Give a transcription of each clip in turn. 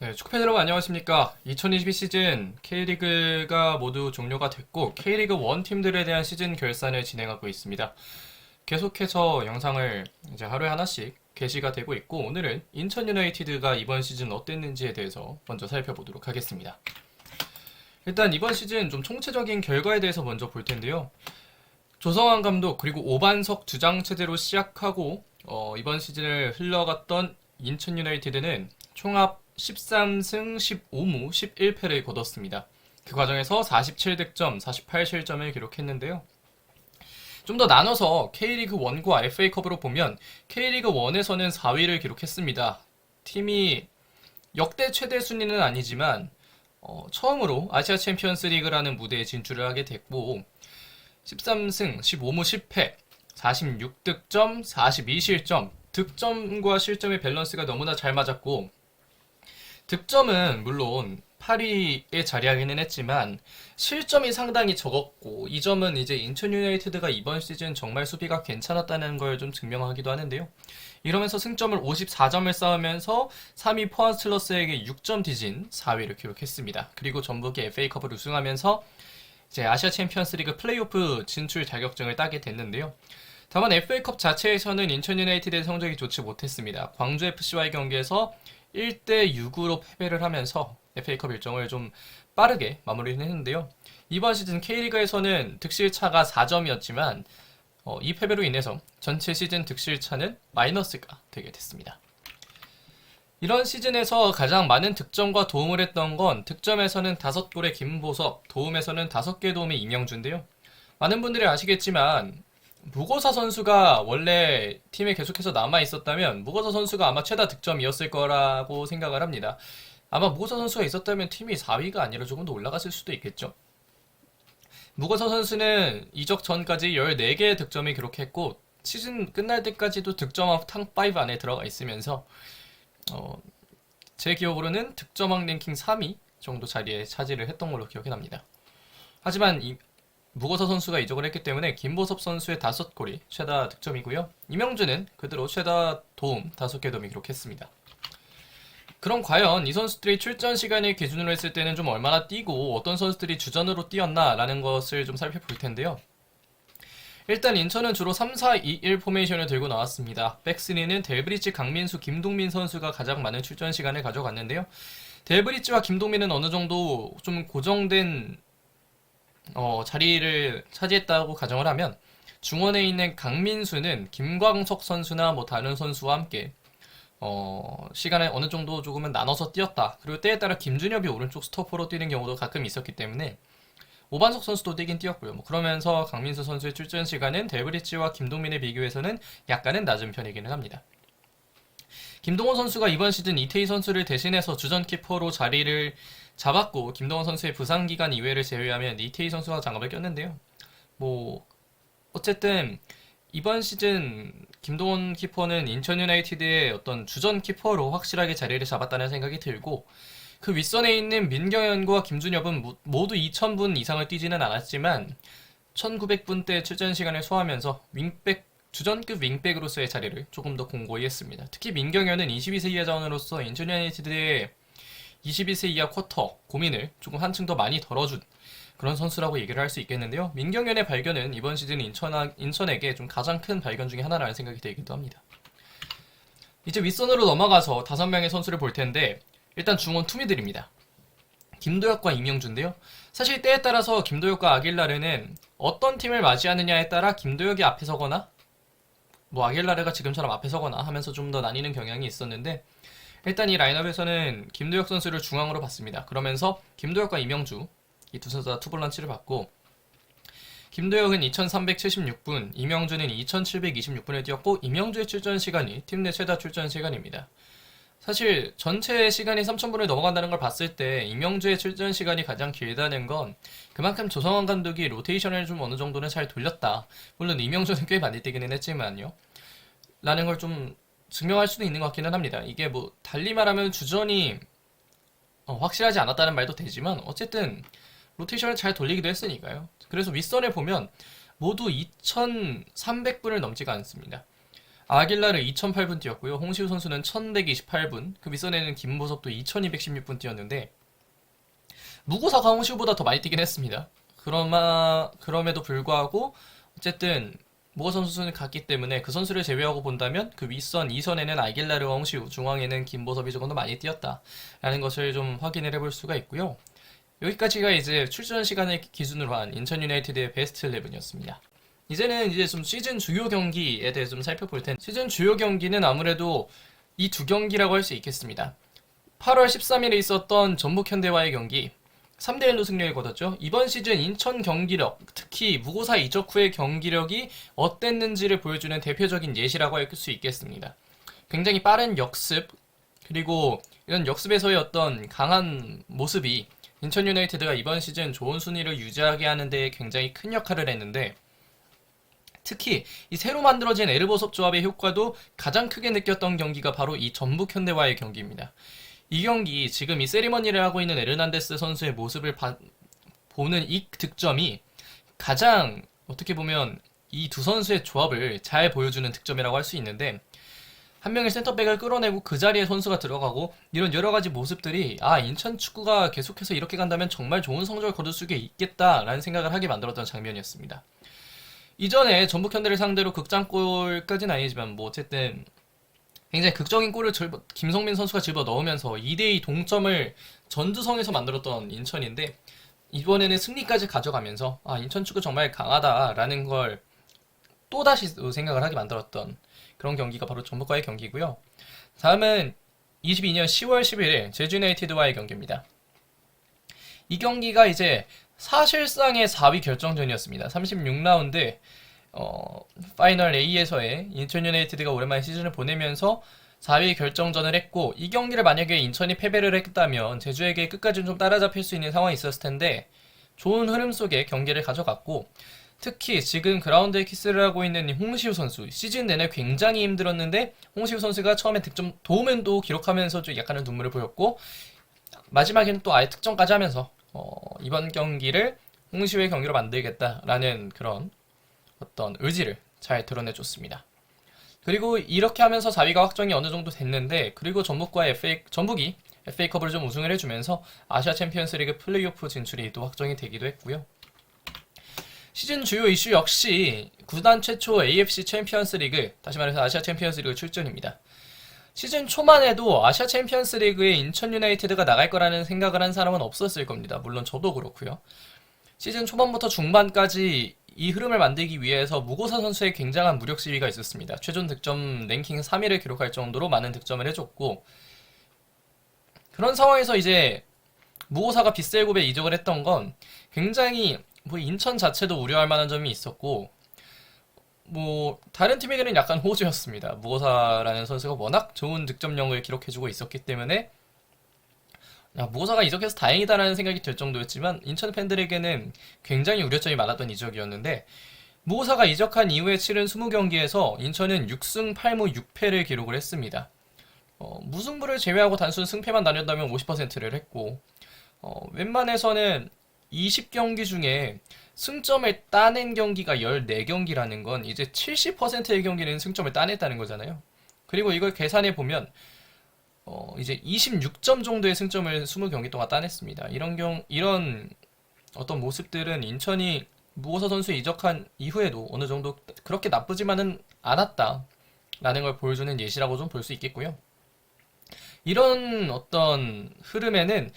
네, 축구팬 여러분 안녕하십니까. 2022 시즌 K리그가 모두 종료가 됐고 K리그 1 팀들에 대한 시즌 결산을 진행하고 있습니다. 계속해서 영상을 이제 하루에 하나씩 게시가 되고 있고 오늘은 인천 유나이티드가 이번 시즌 어땠는지에 대해서 먼저 살펴보도록 하겠습니다. 일단 이번 시즌 좀 총체적인 결과에 대해서 먼저 볼 텐데요. 조성환 감독 그리고 오반석 주장 체제로 시작하고 이번 시즌을 흘러갔던 인천 유나이티드는 총합 13승 15무 11패를 거뒀습니다. 그 과정에서 47득점, 48실점을 기록했는데요. 좀 더 나눠서 K리그 1과 FA컵으로 보면 K리그 1에서는 4위를 기록했습니다. 팀이 역대 최대 순위는 아니지만 처음으로 아시아 챔피언스 리그라는 무대에 진출을 하게 됐고 13승 15무 10패 46득점 42실점 득점과 실점의 밸런스가 너무나 잘 맞았고 득점은 물론 8위에 자리하기는 했지만 실점이 상당히 적었고 이 점은 이제 인천 유나이티드가 이번 시즌 정말 수비가 괜찮았다는 걸 좀 증명하기도 하는데요. 이러면서 승점을 54점을 쌓으면서 3위 포항 스틸러스에게 6점 뒤진 4위를 기록했습니다. 그리고 전북이 FA컵을 우승하면서 이제 아시아 챔피언스 리그 플레이오프 진출 자격증을 따게 됐는데요. 다만 FA컵 자체에서는 인천 유나이티드의 성적이 좋지 못했습니다. 광주 FC와의 경기에서 1대 6으로 패배를 하면서 FA컵 일정을 좀 빠르게 마무리를 했는데요. 이번 시즌 K리그에서는 득실차가 4점이었지만 이 패배로 인해서 전체 시즌 득실차는 마이너스가 되게 됐습니다. 이런 시즌에서 가장 많은 득점과 도움을 했던 건 득점에서는 5골의 김보섭, 도움에서는 5개 도움의 이명주인데요. 많은 분들이 아시겠지만 무고사 선수가 원래 팀에 계속해서 남아있었다면 무고사 선수가 아마 최다 득점이었을 거라고 생각을 합니다. 아마 무고사 선수가 있었다면 팀이 4위가 아니라 조금 더 올라갔을 수도 있겠죠. 무고사 선수는 이적 전까지 14개의 득점을 기록했고 시즌 끝날 때까지도 득점왕 탑5 안에 들어가 있으면서 제 기억으로는 득점왕 랭킹 3위 정도 자리에 차지를 했던 걸로 기억이 납니다. 하지만 무거서 선수가 이적을 했기 때문에 김보섭 선수의 5골이 최다 득점이고요. 이명주는 그대로 최다 도움 5개 도움을 기록했습니다. 그럼 과연 이 선수들이 출전 시간을 기준으로 했을 때는 좀 얼마나 뛰고 어떤 선수들이 주전으로 뛰었나 라는 것을 좀 살펴볼 텐데요. 일단 인천은 주로 3-4-2-1 포메이션을 들고 나왔습니다. 백스리는 델브리지, 강민수, 김동민 선수가 가장 많은 출전 시간을 가져갔는데요. 델브리지와 김동민은 어느 정도 좀 고정된 자리를 차지했다고 가정을 하면 중원에 있는 강민수는 김광석 선수나 뭐 다른 선수와 함께 시간을 어느 정도 조금은 나눠서 뛰었다. 그리고 때에 따라 김준엽이 오른쪽 스토퍼로 뛰는 경우도 가끔 있었기 때문에 오반석 선수도 뛰긴 뛰었고요. 뭐 그러면서 강민수 선수의 출전 시간은 델브리지와 김동민에 비교해서는 약간은 낮은 편이기는 합니다. 김동원 선수가 이번 시즌 이태희 선수를 대신해서 주전 키퍼로 자리를 잡았고 김동원 선수의 부상 기간 이외를 제외하면 이태희 선수가 장갑을 꼈는데요. 뭐 어쨌든 이번 시즌 김동원 키퍼는 인천 유나이티드의 어떤 주전 키퍼로 확실하게 자리를 잡았다는 생각이 들고 그 윗선에 있는 민경현과 김준엽은 모두 2000분 이상을 뛰지는 않았지만 1900분대 출전 시간을 소화하면서 주전급 윙백으로서의 자리를 조금 더 공고히 했습니다. 특히 민경현은 22세 이하 자원으로서 인천 유나이티드의 22세 이하 쿼터 고민을 조금 한층 더 많이 덜어준 그런 선수라고 얘기를 할 수 있겠는데요. 민경현의 발견은 이번 시즌 인천에게 좀 가장 큰 발견 중에 하나라는 생각이 들기도 합니다. 이제 윗선으로 넘어가서 5명의 선수를 볼 텐데 일단 중원 투미들입니다. 김도혁과 이명주인데요. 사실 때에 따라서 김도혁과 아길라르는 어떤 팀을 맞이하느냐에 따라 김도혁이 앞에 서거나 뭐 아길라르가 지금처럼 앞에 서거나 하면서 좀 더 나뉘는 경향이 있었는데 일단 이 라인업에서는 김도혁 선수를 중앙으로 봤습니다. 그러면서 김도혁과 이명주 이 두 선수가 투볼란치를 받고 김도혁은 2376분, 이명주는 2726분을 뛰었고 이명주의 출전 시간이 팀 내 최다 출전 시간입니다. 사실 전체 시간이 3000분을 넘어간다는 걸 봤을 때 이명주의 출전 시간이 가장 길다는 건 그만큼 조성환 감독이 로테이션을 좀 어느 정도는 잘 돌렸다. 물론 이명주는 꽤 많이 뛰기는 했지만요. 라는 걸 좀 증명할 수도 있는 것 같기는 합니다. 이게 뭐 달리 말하면 주전이 확실하지 않았다는 말도 되지만 어쨌든 로테이션을 잘 돌리기도 했으니까요. 그래서 윗선을 보면 모두 2300분을 넘지가 않습니다. 아길라르 2008분 뛰었고요. 홍시우 선수는 1128분, 그 밑선에는 김보섭도 2216분 뛰었는데 무고사가 홍시우보다 더 많이 뛰긴 했습니다. 그럼에도 불구하고 어쨌든 무고 선수는 갔기 때문에 그 선수를 제외하고 본다면 그 윗선 2선에는 아길라르와 홍시우, 중앙에는 김보섭이 조금 더 많이 뛰었다라는 것을 좀 확인을 해볼 수가 있고요. 여기까지가 이제 출전 시간을 기준으로 한 인천 유나이티드의 베스트 11이었습니다. 이제는 이제 좀 시즌 주요 경기에 대해 좀 살펴볼 텐데, 시즌 주요 경기는 아무래도 이 두 경기라고 할 수 있겠습니다. 8월 13일에 있었던 전북현대와의 경기 3대1로 승리를 거뒀죠. 이번 시즌 인천 경기력, 특히 무고사 이적 후의 경기력이 어땠는지를 보여주는 대표적인 예시라고 할 수 있겠습니다. 굉장히 빠른 역습, 그리고 이런 역습에서의 어떤 강한 모습이 인천 유나이티드가 이번 시즌 좋은 순위를 유지하게 하는 데 굉장히 큰 역할을 했는데, 특히 이 새로 만들어진 에르보섭 조합의 효과도 가장 크게 느꼈던 경기가 바로 이 전북 현대와의 경기입니다. 이 경기 지금 이 세리머니를 하고 있는 에르난데스 선수의 모습을 보는 이 득점이 가장 어떻게 보면 이 두 선수의 조합을 잘 보여주는 득점이라고 할 수 있는데, 한 명의 센터백을 끌어내고 그 자리에 선수가 들어가고 이런 여러 가지 모습들이 인천 축구가 계속해서 이렇게 간다면 정말 좋은 성적을 거둘 수 있겠다라는 생각을 하게 만들었던 장면이었습니다. 이전에 전북 현대를 상대로 극장골까지는 아니지만 뭐 어쨌든 굉장히 극적인 골을 김성민 선수가 집어 넣으면서 2대2 동점을 전주성에서 만들었던 인천인데, 이번에는 승리까지 가져가면서 인천 축구 정말 강하다라는 걸 또다시 생각을 하게 만들었던 그런 경기가 바로 전북과의 경기고요. 다음은 22년 10월 11일 제주 유나이티드와의 경기입니다. 이 경기가 이제 사실상의 4위 결정전이었습니다. 36라운드 파이널 A에서의 인천 유나이티드가 오랜만에 시즌을 보내면서 4위 결정전을 했고, 이 경기를 만약에 인천이 패배를 했다면 제주에게 끝까지 좀 따라잡힐 수 있는 상황이 있었을 텐데 좋은 흐름 속에 경기를 가져갔고, 특히 지금 그라운드에 키스를 하고 있는 홍시우 선수, 시즌 내내 굉장히 힘들었는데 홍시우 선수가 처음에 득점 도움도 기록하면서 좀 약간의 눈물을 보였고, 마지막에는 또 아예 득점까지 하면서 이번 경기를 홍시우의 경기로 만들겠다라는 그런 어떤 의지를 잘 드러내줬습니다. 그리고 이렇게 하면서 4위가 확정이 어느 정도 됐는데, 그리고 전북이 FA컵을 좀 우승을 해주면서 아시아 챔피언스 리그 플레이오프 진출이 또 확정이 되기도 했고요. 시즌 주요 이슈 역시 구단 최초 AFC 챔피언스 리그, 다시 말해서 아시아 챔피언스 리그 출전입니다. 시즌 초만 해도 아시아 챔피언스 리그에 인천 유나이티드가 나갈 거라는 생각을 한 사람은 없었을 겁니다. 물론 저도 그렇고요. 시즌 초반부터 중반까지 이 흐름을 만들기 위해서 무고사 선수의 굉장한 무력 시위가 있었습니다. 최종 득점 랭킹 3위를 기록할 정도로 많은 득점을 해줬고, 그런 상황에서 이제 무고사가 빗셀곱에 이적을 했던 건 굉장히 뭐 인천 자체도 우려할 만한 점이 있었고, 뭐 다른 팀에게는 약간 호주였습니다. 무고사라는 선수가 워낙 좋은 득점력을 기록해주고 있었기 때문에 무고사가 이적해서 다행이다라는 생각이 들 정도였지만, 인천 팬들에게는 굉장히 우려점이 많았던 이적이었는데, 무고사가 이적한 이후에 치른 20경기에서 인천은 6승 8무 6패를 기록을 했습니다. 무승부를 제외하고 단순 승패만 나눈다면 50%를 했고, 웬만해서는 20경기 중에 승점을 따낸 경기가 14경기라는 건 이제 70%의 경기는 승점을 따냈다는 거잖아요. 그리고 이걸 계산해 보면 이제 26점 정도의 승점을 20경기 동안 따냈습니다. 이런 어떤 모습들은 인천이 무고사 선수 이적한 이후에도 어느 정도 그렇게 나쁘지만은 않았다라는 걸 보여주는 예시라고 좀 볼 수 있겠고요. 이런 어떤 흐름에는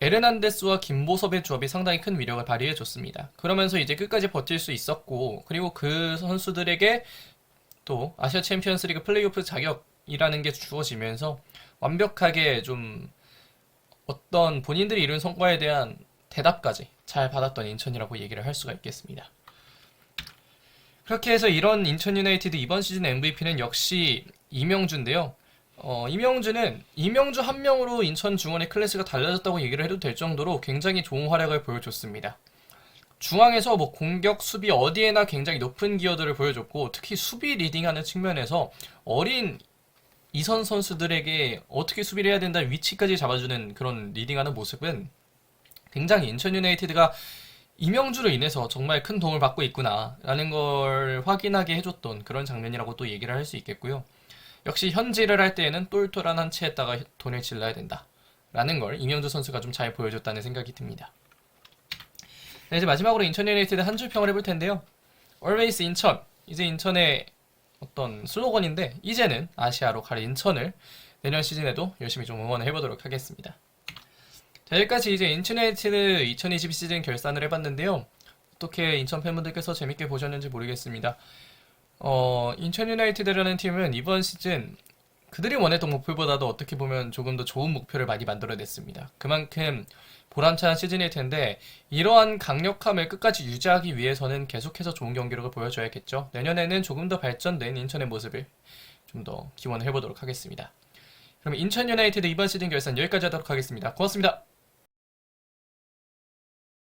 에르난데스와 김보섭의 조합이 상당히 큰 위력을 발휘해줬습니다. 그러면서 이제 끝까지 버틸 수 있었고, 그리고 그 선수들에게 또 아시아 챔피언스 리그 플레이오프 자격이라는 게 주어지면서 완벽하게 좀 어떤 본인들이 이룬 성과에 대한 대답까지 잘 받았던 인천이라고 얘기를 할 수가 있겠습니다. 그렇게 해서 이런 인천 유나이티드 이번 시즌 MVP는 역시 이명주인데요. 이명주 한 명으로 인천 중원의 클래스가 달라졌다고 얘기를 해도 될 정도로 굉장히 좋은 활약을 보여줬습니다. 중앙에서 뭐 공격, 수비 어디에나 굉장히 높은 기여도를 보여줬고, 특히 수비 리딩하는 측면에서 어린 이선 선수들에게 어떻게 수비를 해야 된다는 위치까지 잡아주는 그런 리딩하는 모습은 굉장히 인천 유나이티드가 이명주로 인해서 정말 큰 도움을 받고 있구나라는 걸 확인하게 해줬던 그런 장면이라고 또 얘기를 할 수 있겠고요. 역시 현질을 할 때에는 똘똘한 한 치에다가 돈을 질러야 된다라는 걸 이명주 선수가 좀 잘 보여줬다는 생각이 듭니다. 네, 이제 마지막으로 인천 유나이티드 한 줄 평을 해볼 텐데요. Always 인천. 이제 인천의 어떤 슬로건인데 이제는 아시아로 갈 인천을 내년 시즌에도 열심히 좀 응원을 해보도록 하겠습니다. 자, 여기까지 이제 인천 유나이티드 2022 시즌 결산을 해봤는데요. 어떻게 인천 팬분들께서 재밌게 보셨는지 모르겠습니다. 인천 유나이티드라는 팀은 이번 시즌 그들이 원했던 목표보다도 어떻게 보면 조금 더 좋은 목표를 많이 만들어냈습니다. 그만큼 보람찬 시즌일 텐데 이러한 강력함을 끝까지 유지하기 위해서는 계속해서 좋은 경기력을 보여줘야겠죠. 내년에는 조금 더 발전된 인천의 모습을 좀 더 기원을 해보도록 하겠습니다. 그럼 인천 유나이티드 이번 시즌 결산 여기까지 하도록 하겠습니다. 고맙습니다.